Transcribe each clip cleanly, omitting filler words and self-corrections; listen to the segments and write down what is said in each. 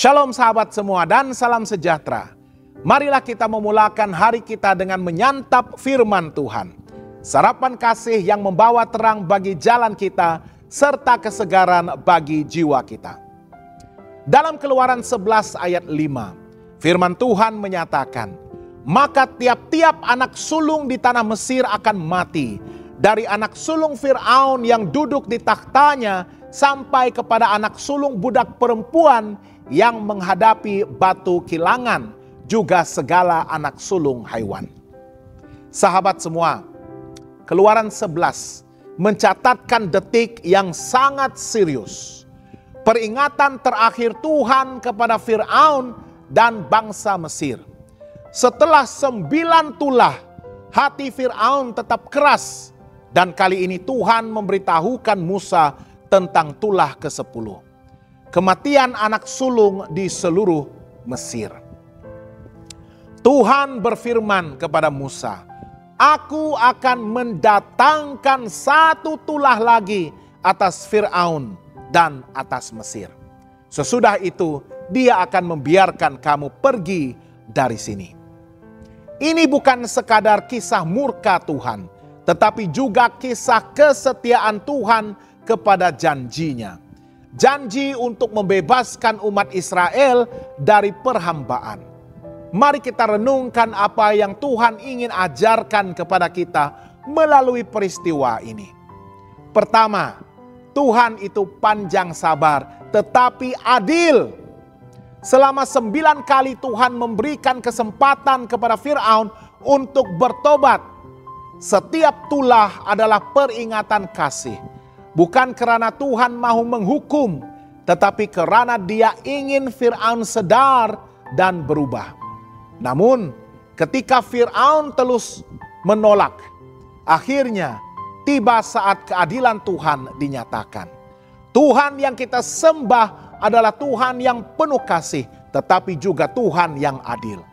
Shalom sahabat semua dan salam sejahtera. Marilah kita memulakan hari kita dengan menyantap firman Tuhan. Sarapan kasih yang membawa terang bagi jalan kita serta kesegaran bagi jiwa kita. Dalam Keluaran 11 ayat 5, firman Tuhan menyatakan, "Maka tiap-tiap anak sulung di tanah Mesir akan mati, dari anak sulung Fir'aun yang duduk di takhtanya sampai kepada anak sulung budak perempuan yang menghadapi batu kilangan, juga segala anak sulung haiwan." Sahabat semua, Keluaran 11 mencatatkan detik yang sangat serius. Peringatan terakhir Tuhan kepada Fir'aun dan bangsa Mesir. Setelah 9 tulah, hati Fir'aun tetap keras. Dan kali ini Tuhan memberitahukan Musa tentang tulah ke-10. Kematian anak sulung di seluruh Mesir. Tuhan berfirman kepada Musa, "Aku akan mendatangkan 1 tulah lagi atas Fir'aun dan atas Mesir. Sesudah itu dia akan membiarkan kamu pergi dari sini." Ini bukan sekadar kisah murka Tuhan, tetapi juga kisah kesetiaan Tuhan kepada janjinya. Janji untuk membebaskan umat Israel dari perhambaan. Mari kita renungkan apa yang Tuhan ingin ajarkan kepada kita melalui peristiwa ini. Pertama, Tuhan itu panjang sabar tetapi adil. Selama 9 kali Tuhan memberikan kesempatan kepada Fir'aun untuk bertobat. Setiap tulah adalah peringatan kasih. Bukan karena Tuhan mau menghukum, tetapi karena Dia ingin Fir'aun sadar dan berubah. Namun, ketika Fir'aun terus menolak, akhirnya tiba saat keadilan Tuhan dinyatakan. Tuhan yang kita sembah adalah Tuhan yang penuh kasih, tetapi juga Tuhan yang adil.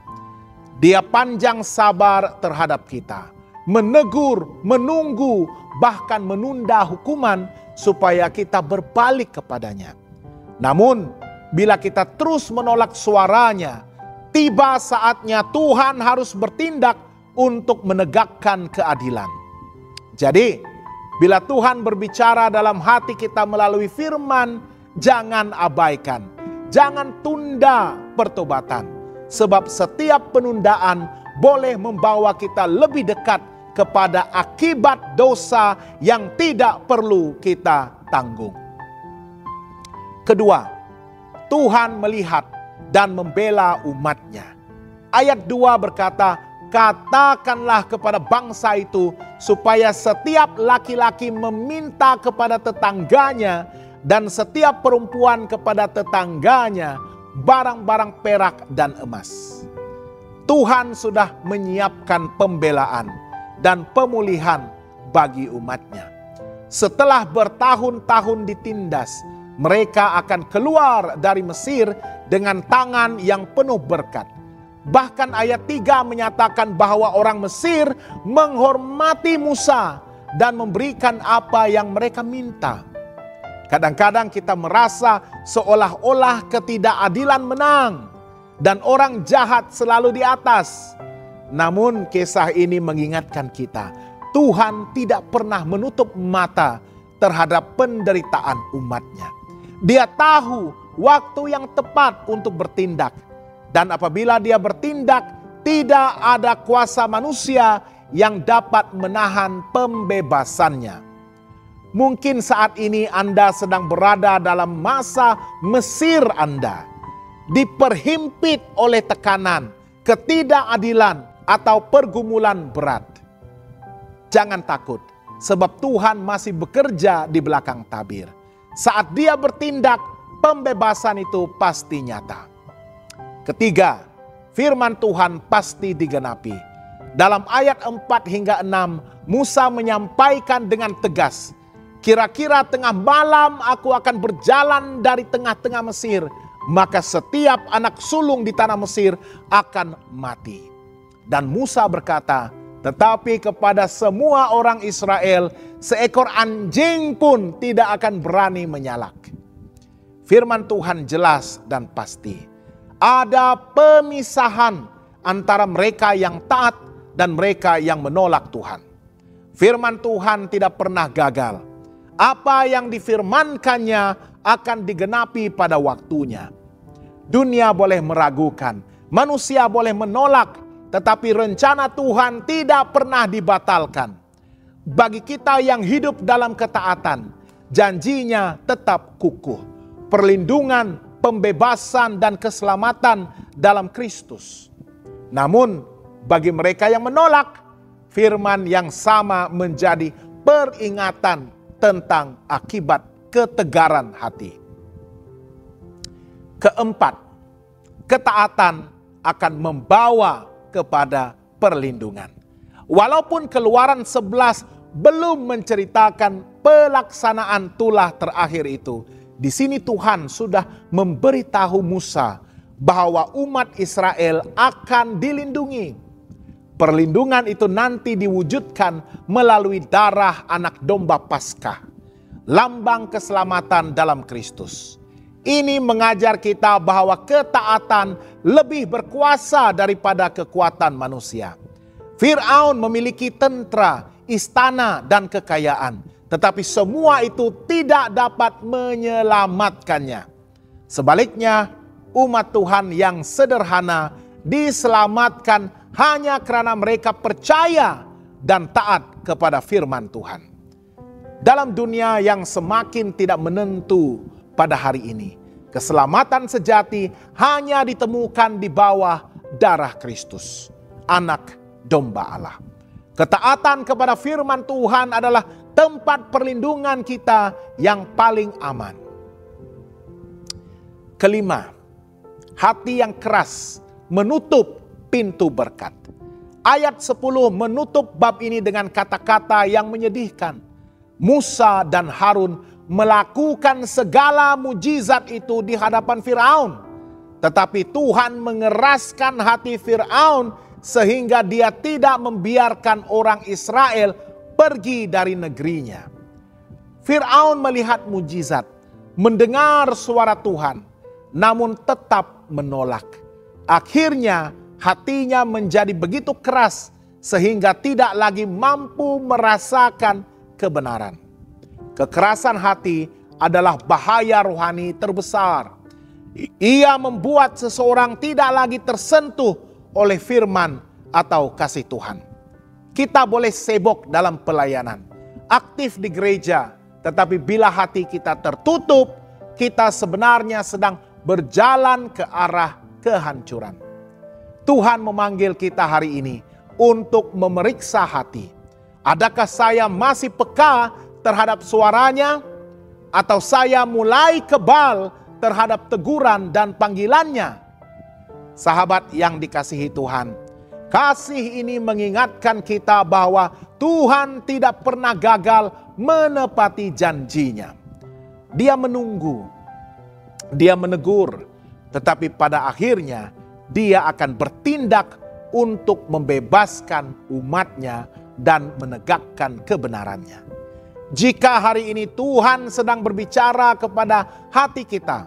Dia panjang sabar terhadap kita, menegur, menunggu, bahkan menunda hukuman supaya kita berbalik kepadanya. Namun, bila kita terus menolak suaranya, tiba saatnya Tuhan harus bertindak untuk menegakkan keadilan. Jadi, bila Tuhan berbicara dalam hati kita melalui firman, jangan abaikan, jangan tunda pertobatan. Sebab setiap penundaan boleh membawa kita lebih dekat kepada akibat dosa yang tidak perlu kita tanggung. Kedua, Tuhan melihat dan membela umatnya. Ayat 2 berkata, "Katakanlah kepada bangsa itu supaya setiap laki-laki meminta kepada tetangganya dan setiap perempuan kepada tetangganya barang-barang perak dan emas." Tuhan sudah menyiapkan pembelaan dan pemulihan bagi umatnya. Setelah bertahun-tahun ditindas, mereka akan keluar dari Mesir dengan tangan yang penuh berkat. Bahkan ayat 3 menyatakan bahwa orang Mesir menghormati Musa dan memberikan apa yang mereka minta. Kadang-kadang kita merasa seolah-olah ketidakadilan menang dan orang jahat selalu di atas. Namun kisah ini mengingatkan kita, Tuhan tidak pernah menutup mata terhadap penderitaan umatnya. Dia tahu waktu yang tepat untuk bertindak. Dan apabila dia bertindak, tidak ada kuasa manusia yang dapat menahan pembebasannya. Mungkin saat ini Anda sedang berada dalam masa Mesir Anda. Diperhimpit oleh tekanan, ketidakadilan, atau pergumulan berat. Jangan takut, sebab Tuhan masih bekerja di belakang tabir. Saat Dia bertindak, pembebasan itu pasti nyata. Ketiga, firman Tuhan pasti digenapi. Dalam ayat 4 hingga 6, Musa menyampaikan dengan tegas, "Kira-kira tengah malam aku akan berjalan dari tengah-tengah Mesir, maka setiap anak sulung di tanah Mesir akan mati." Dan Musa berkata, "Tetapi kepada semua orang Israel, seekor anjing pun tidak akan berani menyalak." firman Tuhan jelas dan pasti. Ada pemisahan antara mereka yang taat dan mereka yang menolak Tuhan. Firman Tuhan tidak pernah gagal. Apa yang difirmankannya akan digenapi pada waktunya. Dunia boleh meragukan, manusia boleh menolak, tetapi rencana Tuhan tidak pernah dibatalkan. Bagi kita yang hidup dalam ketaatan, janjinya tetap kukuh. Perlindungan, pembebasan, dan keselamatan dalam Kristus. Namun, bagi mereka yang menolak, firman yang sama menjadi peringatan tentang akibat ketegaran hati. Keempat, ketaatan akan membawa kepada perlindungan. Walaupun Keluaran 11 belum menceritakan pelaksanaan tulah terakhir itu, di sini Tuhan sudah memberitahu Musa bahwa umat Israel akan dilindungi. Perlindungan itu nanti diwujudkan melalui darah anak domba Paskah, lambang keselamatan dalam Kristus. Ini mengajar kita bahwa ketaatan lebih berkuasa daripada kekuatan manusia. Fir'aun memiliki tentera, istana, dan kekayaan, tetapi semua itu tidak dapat menyelamatkannya. Sebaliknya, umat Tuhan yang sederhana diselamatkan hanya karena mereka percaya dan taat kepada firman Tuhan. Dalam dunia yang semakin tidak menentu pada hari ini, keselamatan sejati hanya ditemukan di bawah darah Kristus, anak domba Allah. Ketaatan kepada firman Tuhan adalah tempat perlindungan kita yang paling aman. Kelima, hati yang keras menutup pintu berkat. Ayat 10 menutup bab ini dengan kata-kata yang menyedihkan. Musa dan Harun melakukan segala mujizat itu di hadapan Firaun. Tetapi Tuhan mengeraskan hati Firaun sehingga dia tidak membiarkan orang Israel pergi dari negerinya. Firaun melihat mujizat, mendengar suara Tuhan, namun tetap menolak. Akhirnya hatinya menjadi begitu keras sehingga tidak lagi mampu merasakan kebenaran. Kekerasan hati adalah bahaya rohani terbesar. Ia membuat seseorang tidak lagi tersentuh oleh firman atau kasih Tuhan. Kita boleh sibuk dalam pelayanan, aktif di gereja, tetapi bila hati kita tertutup, kita sebenarnya sedang berjalan ke arah kehancuran. Tuhan memanggil kita hari ini untuk memeriksa hati. Adakah saya masih peka terhadap suaranya, atau saya mulai kebal terhadap teguran dan panggilannya? Sahabat yang dikasihi Tuhan, kasih ini mengingatkan kita bahwa Tuhan tidak pernah gagal menepati janjinya. Dia menunggu, dia menegur, tetapi pada akhirnya dia akan bertindak untuk membebaskan umatnya dan menegakkan kebenarannya. Jika hari ini Tuhan sedang berbicara kepada hati kita,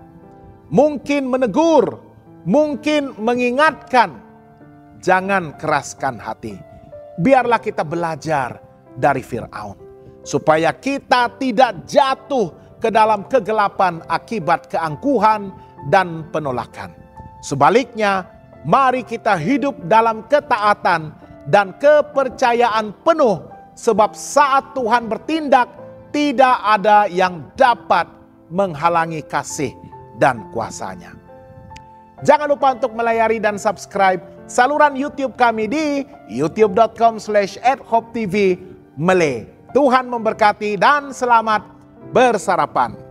mungkin menegur, mungkin mengingatkan, jangan keraskan hati. Biarlah kita belajar dari Firaun, supaya kita tidak jatuh ke dalam kegelapan akibat keangkuhan dan penolakan. Sebaliknya, mari kita hidup dalam ketaatan dan kepercayaan penuh, sebab saat Tuhan bertindak, tidak ada yang dapat menghalangi kasih dan kuasa-Nya. Jangan lupa untuk melayari dan subscribe saluran YouTube kami di youtube.com/@hopetv Malay. Tuhan memberkati dan selamat bersarapan.